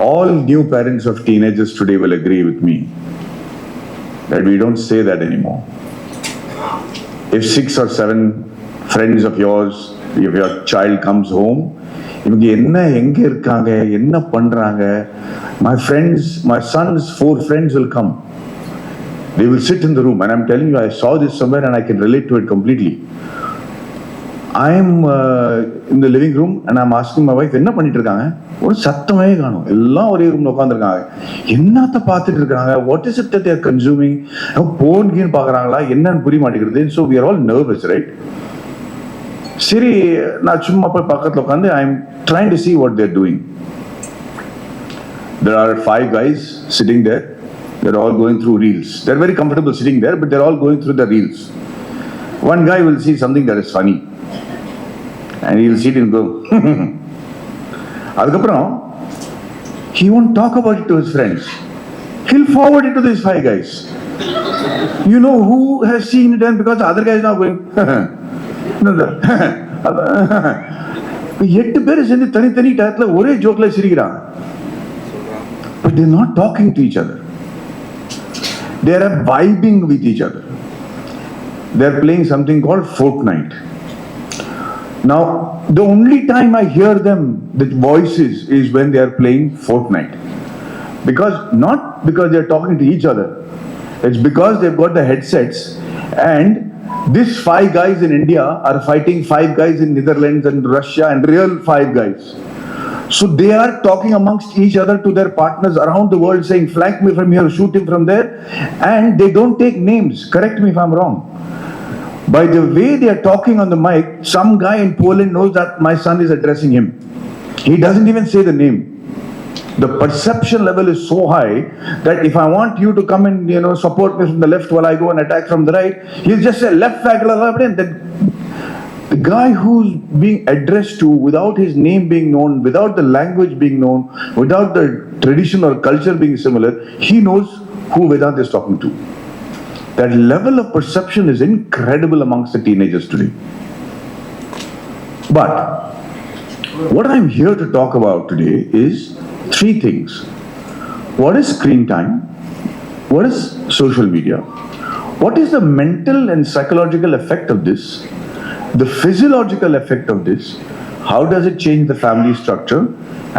All new parents of teenagers today will agree with me that we don't say that anymore. If 6 or 7 friends of yours, if your child comes home, இவங்க என்ன எங்க இருக்காங்க என்ன பண்றாங்க, my son's 4 friends will come. They will sit in the room, and I'm telling you, I saw this somewhere and I can relate to it completely. I'm in the living room and I'm asking my wife, என்ன பண்ணிட்டு இருக்காங்க, ஒரு சத்தமே காணும், எல்லாம் ஒரே ரூம்ல உட்காந்துருக்காங்க, என்னத்த பார்த்துட்டு இருக்காங்க, what is it that they are consuming, phone கீன் பார்க்கறாங்களா என்னன்னு புரிய மாட்டேங்குது. So we are all nervous, right? சரி, நான் சும்மா போய் பக்கத்துல உட்காந்து I'm trying to see what they're doing. There are 5 guys sitting there. They're all going through reels. They're very comfortable sitting there, but they're all going through the reels. One guy will see something that is funny, and he'll sit and go. அதுக்கப்புறம் he won't talk about it to his friends. He'll forward it to these 5 guys. You know who has seen it, and because the other guy is now going. 8 பேர் சேர்ந்து தனித்தனி டயத்துல ஒரே ஜோக்ல சிரிக்கிறாங்க. But they're not talking to each other. They are vibing with each other. They are playing something called Fortnite. Now, the only time I hear them, the voices, is when they are playing Fortnite. Not because they are talking to each other. It's because they've got the headsets, and these 5 guys in India are fighting 5 guys in Netherlands and Russia, and real 5 guys. So they are talking amongst each other to their partners around the world, saying, flank me from here, shoot him from there. And they don't take names. Correct me if I'm wrong. By the way they are talking on the mic, some guy in Poland knows that my son is addressing him. He doesn't even say the name. The perception level is so high that if I want you to come and support me from the left while I go and attack from the right, he'll just say left flag, and then the guy who's being addressed to, without his name being known, without the language being known, without the tradition or culture being similar, he knows who Vedant is talking to. That level of perception is incredible amongst the teenagers today. But what I'm here to talk about today is 3 things. What is screen time? What is social media? What is the mental and psychological effect of this? The physiological effect of this? How does it change the family structure?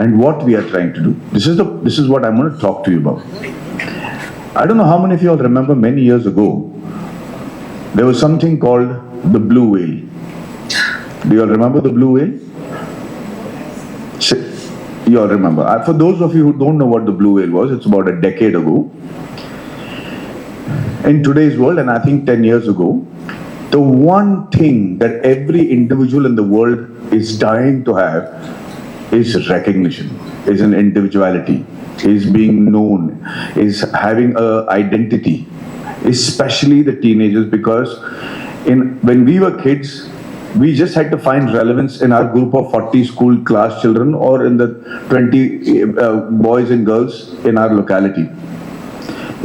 And what we are trying to do? This is what I'm going to talk to you about. I don't know how many of you all remember, many years ago, there was something called the blue whale. Do you all remember the blue whale? You all remember. For those of you who don't know what the blue whale was, it's about a decade ago. In today's world, and I think 10 years ago, the one thing that every individual in the world is dying to have is recognition, is an individuality, is being known, is having an identity, especially the teenagers, because when we were kids, we just had to find relevance in our group of 40 school class children or in the 20 boys and girls in our locality.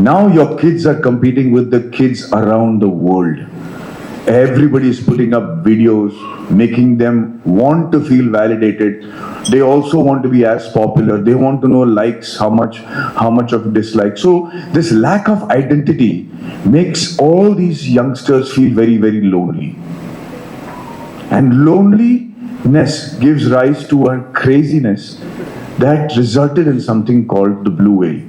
Now your kids are competing with the kids around the world. Everybody is putting up videos, making them want to feel validated. They also want to be as popular. They want to know likes, how much of dislikes. So this lack of identity makes all these youngsters feel very, very lonely. And loneliness gives rise to a craziness that resulted in something called the blue whale.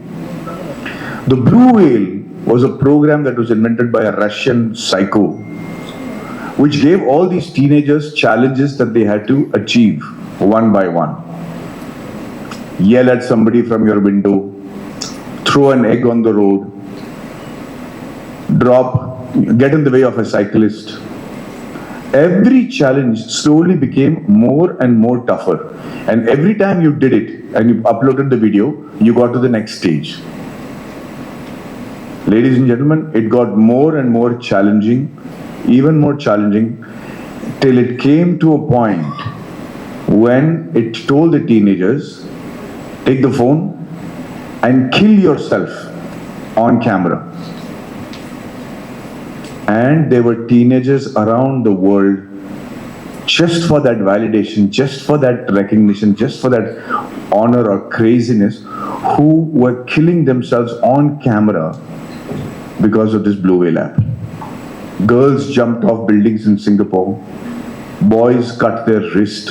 The blue whale was a program that was invented by a Russian psycho, which gave all these teenagers challenges that they had to achieve one by one. Yell at somebody from your window, throw an egg on the road, get in the way of a cyclist. Every challenge slowly became more and more tougher. And every time you did it and you uploaded the video, you got to the next stage. Ladies and gentlemen, it got more and more challenging, even more challenging, till it came to a point when it told the teenagers, take the phone and kill yourself on camera. And there were teenagers around the world just for that validation, just for that recognition, just for that honor or craziness, who were killing themselves on camera because of this blue whale app. Girls jumped off buildings in Singapore. Boys cut their wrist.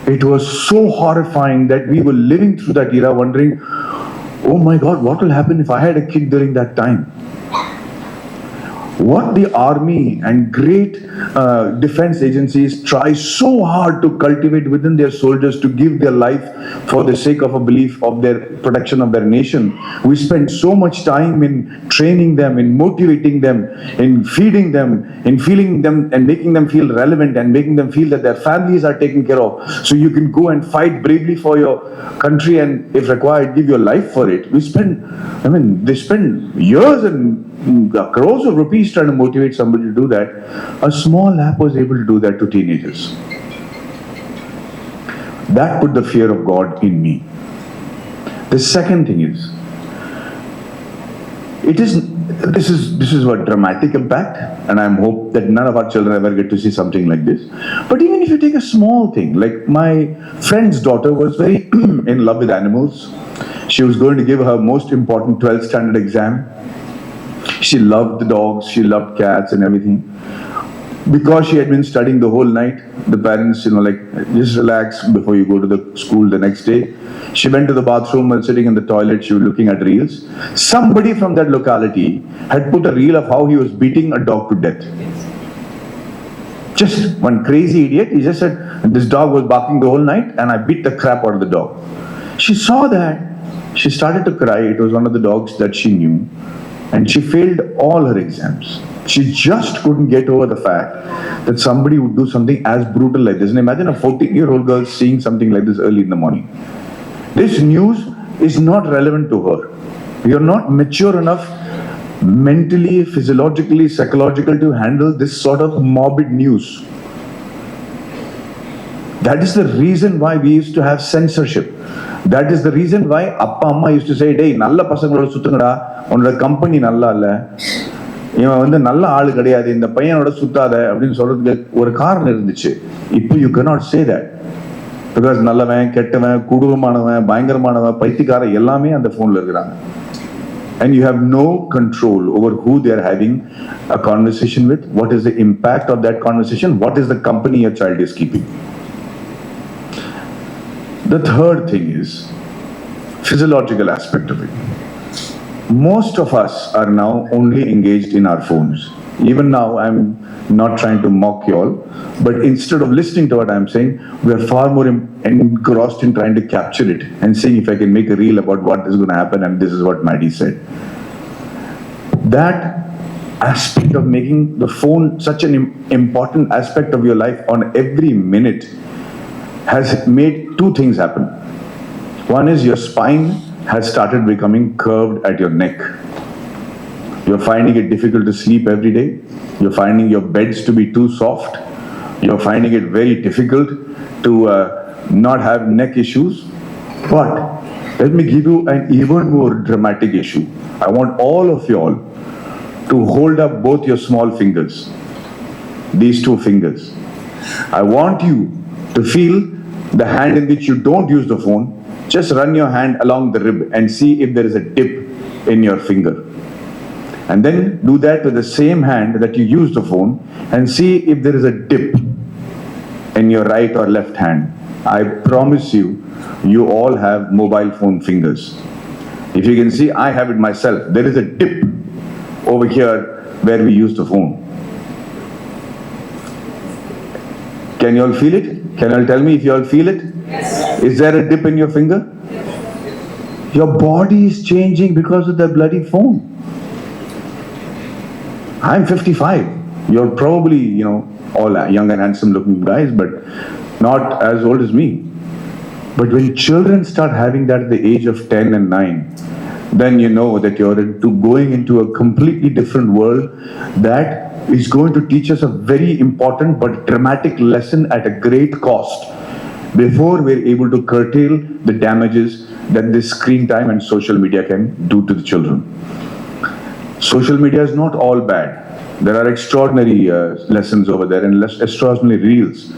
It was so horrifying that we were living through that era wondering, oh my God, what will happen if I had a kid during that time? What the army and great defense agencies try so hard to cultivate within their soldiers to give their life for the sake of a belief of their protection of their nation. We spend so much time in training them, in motivating them, in feeding them, in feeling them and making them feel relevant and making them feel that their families are taken care of. So you can go and fight bravely for your country and if required, give your life for it. They spend years and crores of rupees trying to motivate somebody to do that. A small app was able to do that to teenagers. That put the fear of God in me. The second thing is, this is what dramatic impact, and I hope that none of our children ever get to see something like this. But even if you take a small thing, like my friend's daughter was very in love with animals. She was going to give her most important 12th standard exam. She loved the dogs, she loved cats and everything. Because she had been studying the whole night, the parents, just relax before you go to the school the next day. She went to the bathroom and sitting in the toilet, she was looking at reels. Somebody from that locality had put a reel of how he was beating a dog to death. Just one crazy idiot, he just said, this dog was barking the whole night and I beat the crap out of the dog. She saw that, she started to cry. It was one of the dogs that she knew. And she failed all her exams. She just couldn't get over the fact that somebody would do something as brutal like this. And imagine a 14-year-old girl seeing something like this early in the morning. This news is not relevant to her. You're not mature enough mentally, physiologically, psychologically to handle this sort of morbid news. That is the reason why we used to have censorship. That is the reason why Appa Amma used to say, "Hey, nalla pasangaloda suthungada, unoda company nalla illa. இவன் வந்து நல்ல ஆளு கிடையாது, இந்த பையனோட சுத்தாத" அப்படின்னு சொல்றதுக்கு ஒரு காரணம் இருந்துச்சு. இப்போ you cannot say that. Because நல்லவன், கெட்டவன், கொடூரமானவன், பயங்கரமானவன், பைத்தியக்காரன் எல்லாமே அந்த போன்ல இருக்கிறாங்க. And you have no control over who they are having a conversation with, what is the impact of that conversation, what is the company your child is keeping. The third thing is physiological aspect of it. Most of us are now only engaged in our phones. Even now, I'm not trying to mock you all, but instead of listening to what I'm saying, we are far more engrossed in trying to capture it and seeing if I can make a reel about what is going to happen, and this is what Maddie said. That aspect of making the phone such an important aspect of your life on every minute has made two things happen. One is your spine has started becoming curved at your neck. You're finding it difficult to sleep every day. You're finding your beds to be too soft. You're finding it very difficult to not have neck issues. But let me give you an even more dramatic issue. I want all of you all to hold up both your small fingers, these two fingers. I want you to feel the hand in which you don't use the phone. Just run your hand along the rib and see if there is a dip in your finger. And then do that with the same hand that you use the phone and see if there is a dip in your right or left hand. I promise you, you all have mobile phone fingers. If you can see, I have it myself. There is a dip over here where we use the phone. Can you all feel it? Can you all tell me if you all feel it? Yes. Is there a dip in your finger? Yes. Your body is changing because of the bloody phone. I'm 55. You're probably, all young and handsome looking guys, but not as old as me. But when children start having that at the age of 10 and 9, then you know that you're going into a completely different world that is going to teach us a very important but dramatic lesson at a great cost before we're able to curtail the damages that this screen time and social media can do to the children. Social media is not all bad. There are extraordinary lessons over there and extraordinary reels.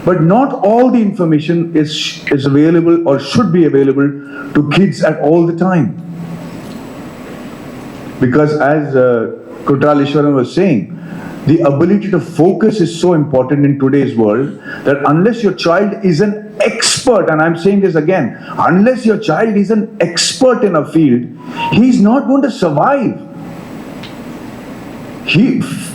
But not all the information is available or should be available to kids at all the time. Because as Kutral Ishwaran was saying, the ability to focus is so important in today's world that unless your child is an expert, and I'm saying this again, unless your child is an expert in a field, he's not going to survive.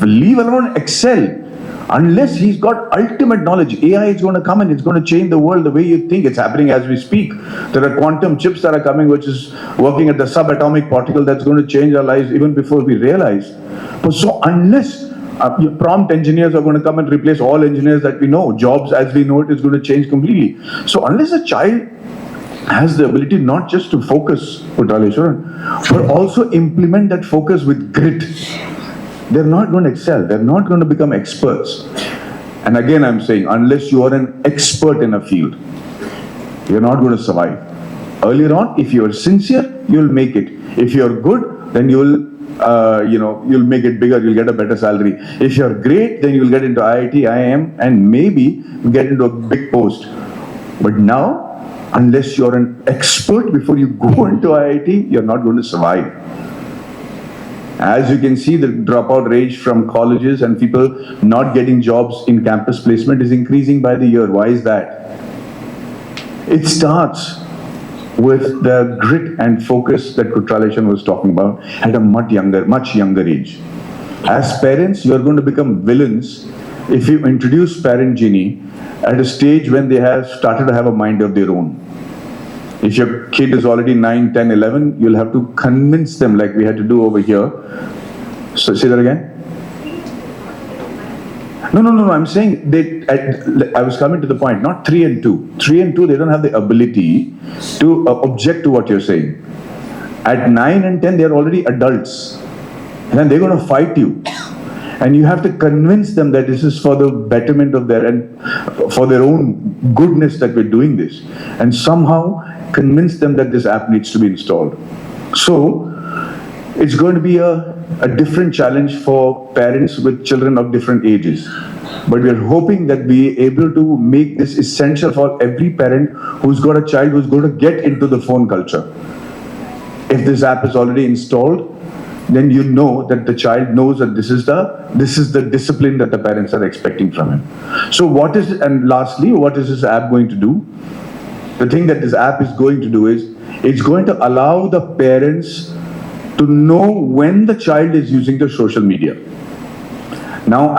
Leave alone excel. Unless he's got ultimate knowledge, AI is going to come and it's going to change the world the way you think. It's happening as we speak. There are quantum chips that are coming, which is working at the subatomic particle that's going to change our lives even before we realize. But so unless prompt engineers are going to come and replace all engineers that we know, jobs as we know it is going to change completely. So unless a child has the ability not just to focus, but also implement that focus with grit, they're not going to excel. They're not going to become experts. And again, I'm saying, unless you are an expert in a field, you're not going to survive. Earlier on, if you're sincere, you'll make it. If you're good, then you'll make it bigger. You'll get a better salary. If you're great, then you'll get into IIT, IIM, and maybe get into a big post. But now, unless you're an expert before you go into IIT, you're not going to survive. As you can see, the dropout rate from colleges and people not getting jobs in campus placement is increasing by the year. Why is that? It starts with the grit and focus that Kutraleshan was talking about at a much younger age. As parents, you are going to become villains if you introduce parent genie at a stage when they have started to have a mind of their own. If your kid is already 9, 10, 11, you'll have to convince them like we had to do over here. So say that again. No. I'm saying I was coming to the point, not 3 and 2. 3 and 2, they don't have the ability to object to what you're saying. At 9 and 10, they're already adults. And they're going to fight you. And you have to convince them that this is for the betterment of and for their own goodness that we're doing this. And somehow convince them that this app needs to be installed. So it's going to be a different challenge for parents with children of different ages. But we're hoping that we're able to make this essential for every parent who's got a child who's going to get into the phone culture. If this app is already installed, then you know that the child knows that this is the discipline that the parents are expecting from him. So and lastly, what is this app going to do? The thing that this app is going to do is, it's going to allow the parents to know when the child is using the social media. Now,